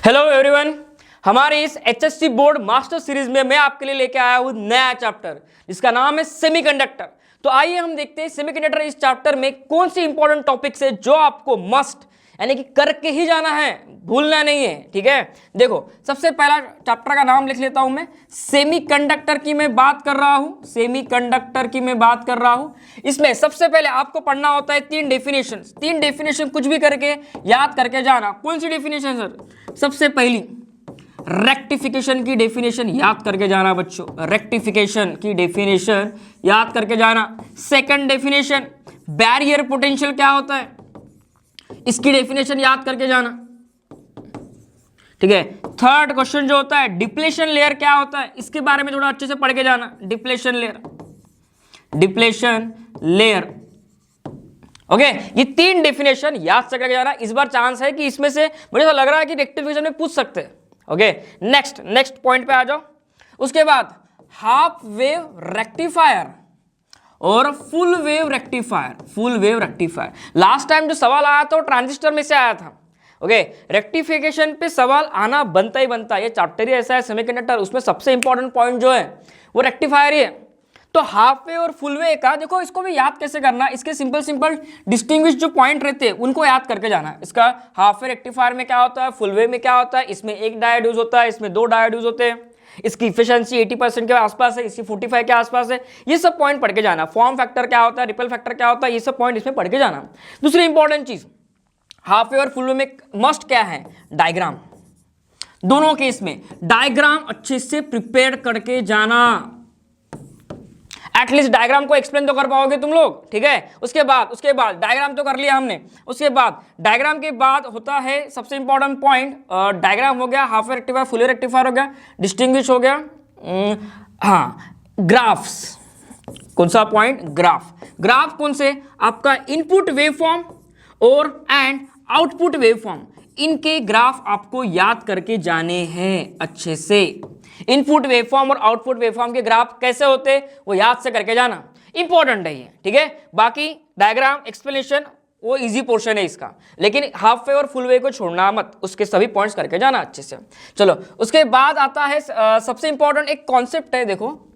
Hello everyone, हमारे इस HSC board master series में मैं आपके लिए लेके आया हूं नया चैप्टर जिसका नाम है सेमीकंडक्टर। तो आइए हम देखते हैं सेमीकंडक्टर इस चैप्टर में कौन सी इंपॉर्टेंट टॉपिक्स है जो आपको मस्ट यानी कि करके ही जाना है, भूलना नहीं है। ठीक है, देखो सबसे पहला चैप्टर का नाम लिख लेता हूं मैं, सेमीकंडक्टर की मैं बात कर रहा हूं, सेमीकंडक्टर की मैं बात कर रहा हूं। इसमें सबसे पहले आपको पढ़ना होता है तीन डेफिनेशन कुछ भी करके याद करके जाना। कौन सी डेफिनेशन सर? सबसे पहली रेक्टिफिकेशन की डेफिनेशन याद करके जाना बच्चों, रेक्टिफिकेशन की डेफिनेशन याद करके जाना। सेकंड डेफिनेशन बैरियर पोटेंशियल क्या होता है, इसकी डेफिनेशन याद करके जाना। ठीक है, थर्ड क्वेश्चन जो होता है डिप्लेशन लेयर क्या होता है, इसके बारे में थोड़ा अच्छे से पढ़ के जाना। डिप्लेशन लेयर ओके, ये तीन डेफिनेशन याद करके जाना। इस बार चांस है कि इसमें से मुझे ऐसा लग रहा है कि रेक्टिफिकेशन में पूछ सकते हैं। ओके, नेक्स्ट पॉइंट पे आ जाओ। उसके बाद हाफ वेव रेक्टिफायर और full wave rectifier. Last time जो सवाल आया था वो ट्रांजिस्टर में से आया था। ओके, रेक्टिफिकेशन पे सवाल आना बनता ही बनता है, ये चैप्टर ही ऐसा है सेमीकंडक्टर, उसमें सबसे इंपॉर्टेंट पॉइंट जो है वो रेक्टिफायर ही है। तो हाफ वेव और फुल वेव का देखो, इसको भी याद कैसे करना, इसके सिंपल डिस्टिंग्विश जो पॉइंट रहते हैं उनको याद करके जाना। इसका हाफ वेव रेक्टिफायर में क्या होता है, फुल वेव में क्या होता है, इसमें एक डायोड यूज होता है, इसमें दो डायोड यूज होते हैं, इसकी इफिशिएंसी 80% के आसपास है, इसकी 45 के आसपास है। ये सब पॉइंट पढ़ के जाना। फॉर्म फैक्टर क्या होता है, रिपल फैक्टर क्या होता है, ये सब पॉइंट इसमें पढ़ के जाना। दूसरी इंपॉर्टेंट चीज हाफ वेव और फुल वेव में मस्ट क्या है, डायग्राम। दोनों केस में डायग्राम अच्छे से प्रिपेयर करके जाना। एटलीस्ट डायग्राम को एक्सप्लेन तो कर पाओगे तुम लोग। ठीक है, उसके बाद डायग्राम तो कर लिया हमने। उसके बाद डायग्राम के बाद होता है सबसे इंपॉर्टेंट पॉइंट, डायग्राम हो गया, half wave rectifier, full wave rectifier हो गया, डिस्टिंग्विश हो गया। हाँ, ग्राफ्स। कौन सा पॉइंट, ग्राफ कौन से, आपका इनपुट वेवफॉर्म और एंड आउटपुट वेवफॉर्म, इनके ग्राफ आपको याद करके जाने हैं अच्छे से। इनपुट वेवफॉर्म और आउटपुट वेवफॉर्म के ग्राफ कैसे होते वो याद से करके जाना, इंपॉर्टेंट है ये। ठीक है, बाकी डायग्राम एक्सप्लेनेशन वो इजी पोर्शन है इसका, लेकिन हाफ वेव और फुल वेव को छोड़ना मत, उसके सभी पॉइंट्स करके जाना अच्छे से। चलो, उसके बाद आता है सबसे इंपॉर्टेंट एक कॉन्सेप्ट है, देखो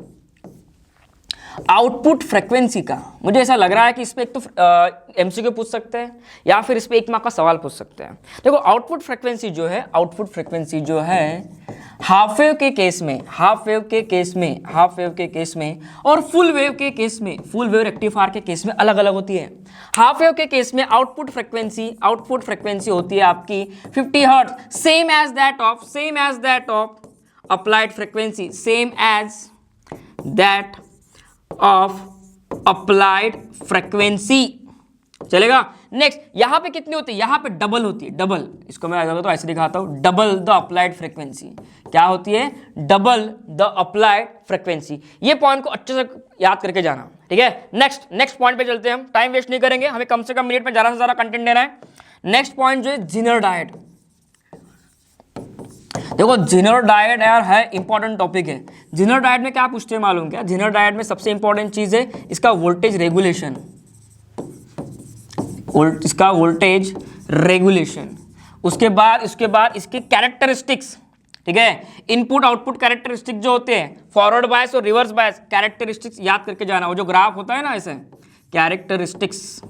आउटपुट फ्रीक्वेंसी का। मुझे ऐसा लग रहा है कि इस पे एक तो एमसीक्यू पूछ सकते हैं या फिर इस पे एक मार्क का सवाल पूछ सकते हैं। देखो आउटपुट फ्रीक्वेंसी जो है हाफ वेव के केस में और फुल वेव के केस में, फुल वेव रेक्टिफायर के केस में अलग अलग होती है। हाफ वेव के केस में आउटपुट फ्रीक्वेंसी होती है आपकी 50 hertz, same as that of applied frequency, same as that of applied frequency. चलेगा। नेक्स्ट यहां पे कितनी होती है, यहां पे डबल होती है, डबल। इसको मैं तो ऐसे दिखाता हूं, डबल द अप्लाइड फ्रीक्वेंसी। क्या होती है, डबल द अप्लाइड फ्रीक्वेंसी। ये पॉइंट को अच्छे से याद करके जाना। ठीक है, नेक्स्ट पॉइंट पे चलते हैं हम, टाइम वेस्ट नहीं करेंगे, हमें कम से कम मिनट में ज्यादा से ज्यादा कंटेंट देना है। नेक्स्ट पॉइंट जो है जेनर डायोड। देखो जेनर डायोड यार है इंपॉर्टेंट टॉपिक है। जेनर डायोड में क्या पूछते हैं मालूम क्या, जेनर डायोड में सबसे इंपॉर्टेंट चीज है इसका वोल्टेज रेगुलेशन, इसका वोल्टेज रेगुलेशन। उसके बाद इसके कैरेक्टरिस्टिक्स। ठीक है, इनपुट आउटपुट कैरेक्टरिस्टिक्स जो होते हैं, फॉरवर्ड बायस और रिवर्स बायस कैरेक्टरिस्टिक्स याद करके जाना। वो जो ग्राफ होता है ना ऐसे, कैरेक्टरिस्टिक्स।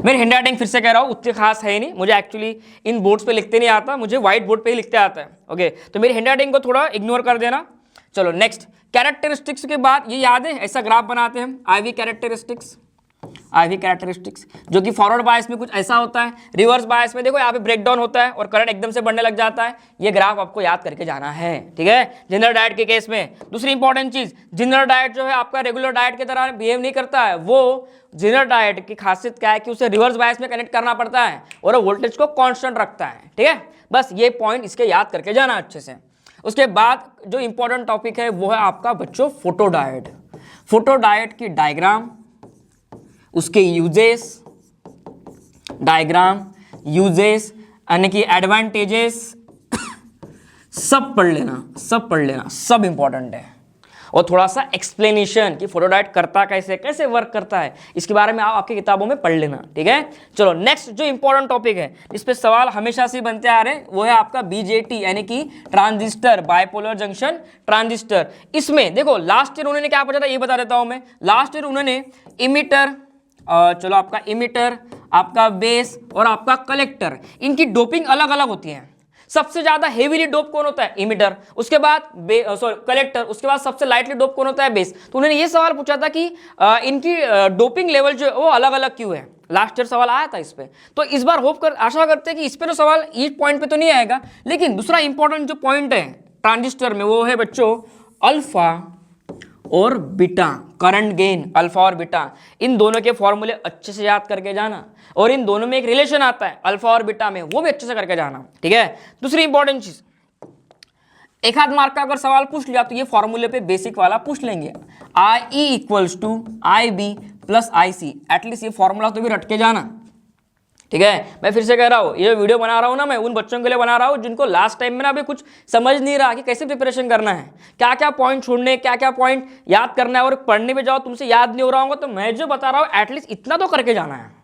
मेरी हैंड राइटिंग फिर से कह रहा हूँ उतनी खास है नहीं, मुझे एक्चुअली इन बोर्ड्स पे लिखते नहीं आता, मुझे व्हाइट बोर्ड पे ही लिखते आता है। ओके, तो मेरी हैंड राइटिंग को थोड़ा इग्नोर कर देना। चलो नेक्स्ट, कैरेक्टरिस्टिक्स के बाद ये याद है, ऐसा ग्राफ बनाते हैं आईवी कैरेक्टरिस्टिक्स, जो कि फॉरवर्ड बायस में कुछ ऐसा होता है, रिवर्स बायस में देखो यहाँ पे ब्रेकडाउन होता है और करंट एकदम से बढ़ने लग जाता है। ये ग्राफ आपको याद करके जाना है। ठीक है, जेनर डायोड के केस में। दूसरी इंपॉर्टेंट चीज, जेनर डायोड जो है आपका रेगुलर डायोड की तरह बिहेव नहीं करता है। वो जेनर डायोड की खासियत क्या है कि उसे रिवर्स बायस में कनेक्ट करना पड़ता है और वोल्टेज को कांस्टेंट रखता है। ठीक है, बस ये पॉइंट इसके याद करके जाना अच्छे से। उसके बाद जो इंपॉर्टेंट टॉपिक है वो है आपका बच्चों फोटोडायोड की डायग्राम, उसके यूजेस, डायग्राम यूजेस यानी कि एडवांटेजेस सब पढ़ लेना, सब इंपॉर्टेंट है। और थोड़ा सा एक्सप्लेनेशन कि फोटोडायोड करता कैसे, कैसे वर्क करता है, इसके बारे में आप आपकी किताबों में पढ़ लेना, ठीक है। चलो नेक्स्ट जो इंपॉर्टेंट टॉपिक है, इस पे सवाल हमेशा से बनते आ रहे हैं, वो है आपका बीजेटी यानी कि ट्रांजिस्टर, बाइपोलर जंक्शन ट्रांजिस्टर। इसमें देखो लास्ट ईयर उन्होंने क्या पूछा था ये बता देता हूं मैं। लास्ट ईयर उन्होंने इमिटर, चलो आपका इमिटर, आपका बेस और आपका कलेक्टर, इनकी डोपिंग अलग अलग होती है। सबसे ज्यादा हेवीली डोप कौन होता है? इमिटर, उसके बाद कलेक्टर, उसके बाद सबसे लाइटली डोप कौन होता है? बेस। तो उन्होंने ये सवाल पूछा था कि इनकी डोपिंग लेवल जो है वो अलग अलग क्यों है। लास्ट ईयर सवाल आया था इस पे, तो इस बार आशा करते हैं कि इस पे तो सवाल इस पॉइंट पे तो नहीं आएगा, लेकिन दूसरा इंपॉर्टेंट जो पॉइंट है ट्रांजिस्टर में वो है बच्चों अल्फा और बीटा, करंट गेन, अल्फा और बीटा, इन दोनों के फॉर्मूले अच्छे से याद करके जाना, और इन दोनों में एक रिलेशन आता है अल्फा और बीटा में, वो भी अच्छे से करके जाना, ठीक है। दूसरी इंपॉर्टेंट चीज, एक आध मार्क का अगर सवाल पूछ लिया तो ये फॉर्मूले पे बेसिक वाला पूछ लेंगे, IE equals to IB plus IC, at least ये फॉर्मूला तो भी रट के जाना, ठीक है। मैं फिर से कह रहा हूँ, ये वीडियो बना रहा हूँ ना मैं उन बच्चों के लिए बना रहा हूँ जिनको लास्ट टाइम में ना अभी कुछ समझ नहीं रहा कि कैसे प्रिपरेशन करना है, क्या क्या पॉइंट छोड़ने, क्या क्या पॉइंट याद करना है, और पढ़ने में जाओ तुमसे याद नहीं हो रहा होगा, तो मैं जो बता रहा हूँ एटलीस्ट इतना तो करके जाना है।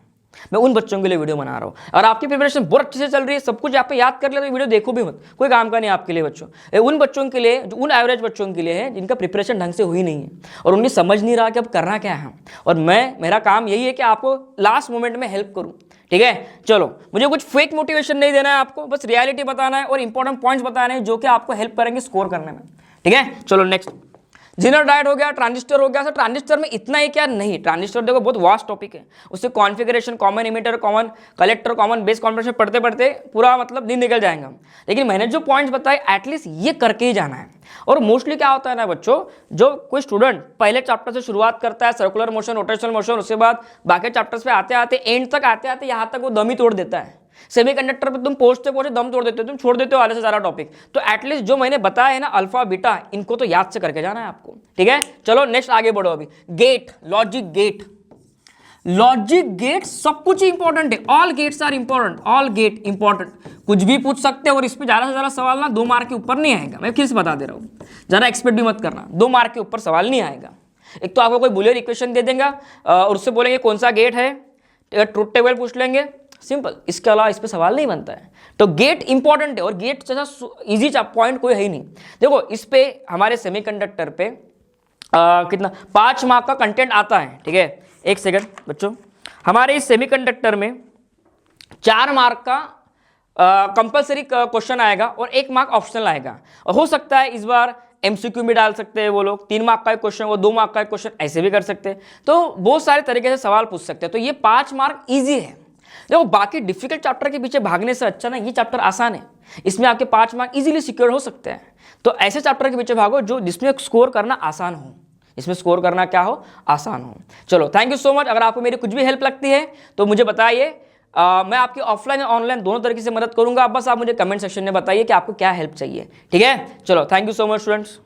मैं उन बच्चों के लिए वीडियो बना रहा हूँ, और आपकी प्रिपरेशन बहुत अच्छे से चल रही है, सब कुछ आप पे याद कर लिया तो वीडियो देखो भी मत, कोई काम का नहीं आपके लिए बच्चों। उन बच्चों के लिए, उन एवरेज बच्चों के लिए है जिनका प्रिपरेशन ढंग से हुई नहीं है और उन्हें समझ नहीं रहा कि अब करना क्या है, और मेरा काम यही है कि आपको लास्ट मोमेंट में हेल्प करूँ, ठीक है। चलो, मुझे कुछ फेक मोटिवेशन नहीं देना है आपको, बस रियलिटी बताना है और इंपॉर्टेंट पॉइंट्स बताने हैं जो कि आपको हेल्प करेंगे स्कोर करने में, ठीक है। चलो नेक्स्ट, जेनरल डायोड हो गया, ट्रांजिस्टर हो गया। सर ट्रांजिस्टर में इतना ही क्या? नहीं, ट्रांजिस्टर देखो बहुत वास्ट टॉपिक है, उससे configuration, common emitter, common collector, common base configuration पढ़ते पढ़ते पूरा मतलब दिन निकल जाएगा, लेकिन मैंने जो पॉइंट्स बताए एटलीस्ट ये करके ही जाना है। और मोस्टली क्या होता है ना बच्चों, जो कोई स्टूडेंट पहले चैप्टर से शुरुआत करता है, सर्कुलर मोशन, रोटेशनल मोशन, उसके बाद बाकी चैप्टर्स पे आते आते एंड तक आते आते यहाँ तक वो दम ही तोड़ देता है। सेमीकंडक्टर पे तुम पहुंचते पहुंचते दम तोड़ देते हो, तुम छोड़ देते हो आधे से ज़्यादा टॉपिक। तो एटलीस्ट जो मैंने बताया है ना अल्फा बीटा, इनको तो याद से करके जाना है आपको, ठीक है। चलो नेक्स्ट आगे बढ़ो। अभी gate, logic gate, logic gate सब कुछ इंपॉर्टेंट है, all gates are important, all gate important, कुछ भी पूछ सकते हो, और इस पे ज्यादा से ज्यादा सवाल ना 2 मार्क के ऊपर नहीं आएगा, मैं फिर से बता दे रहा हूँ, ज्यादा एक्सपेक्ट भी मत करना, 2 मार्क के ऊपर सवाल नहीं आएगा। एक तो आपको कोई बुलियर इक्वेशन दे देगा और उससे बोलेंगे कौन सा गेट है, ट्रुथ टेबल पूछ लेंगे, सिंपल, इसके अलावा इस पे सवाल नहीं बनता है। तो गेट इंपॉर्टेंट है, और गेट जैसा इजी पॉइंट कोई है ही नहीं। देखो इस पे हमारे सेमीकंडक्टर पे कितना 5 मार्क का कंटेंट आता है, ठीक है। एक सेकंड बच्चों, हमारे इस सेमीकंडक्टर में 4 मार्क का कंपलसरी क्वेश्चन आएगा और 1 मार्क ऑप्शनल आएगा, और हो सकता है इस बार एमसीक्यू में डाल सकते हैं वो लोग, 3 मार्क का एक क्वेश्चन, वो 2 मार्क का एक क्वेश्चन, ऐसे भी कर सकते हैं। तो बहुत सारे तरीके से सवाल पूछ सकते हैं, तो ये 5 मार्क ईजी है। देखो बाकी डिफिकल्ट चैप्टर के पीछे भागने से अच्छा ना ये चैप्टर आसान है, इसमें आपके 5 मार्क इजीली सिक्योर हो सकते हैं। तो ऐसे चैप्टर के पीछे भागो जो जिसमें स्कोर करना आसान हो, इसमें स्कोर करना क्या हो, आसान हो। चलो थैंक यू सो मच। अगर आपको मेरी कुछ भी हेल्प लगती है तो मुझे बताइए, मैं आपकी ऑफलाइन और ऑनलाइन दोनों तरीके से मदद करूंगा, बस आप मुझे कमेंट सेक्शन में बताइए कि आपको क्या हेल्प चाहिए, ठीक है। चलो thank you so much students.